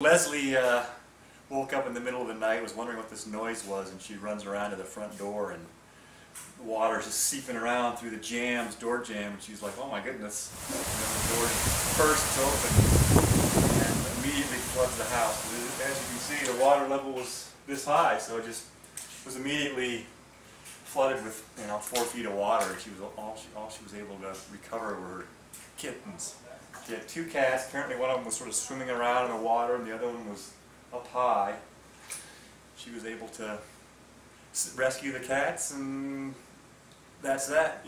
Leslie woke up in the middle of the night, was wondering what this noise was, and she runs around to the front door, and the water's just seeping around through the door jam, and she's like, oh my goodness. And then the door bursts open and immediately floods the house. As you can see, the water level was this high, so it just was immediately flooded with 4 feet of water. She was all she was able to recover were kittens. She had 2 cats. Apparently one of them was sort of swimming around in the water and the other one was up high. She was able to rescue the cats, and that's that.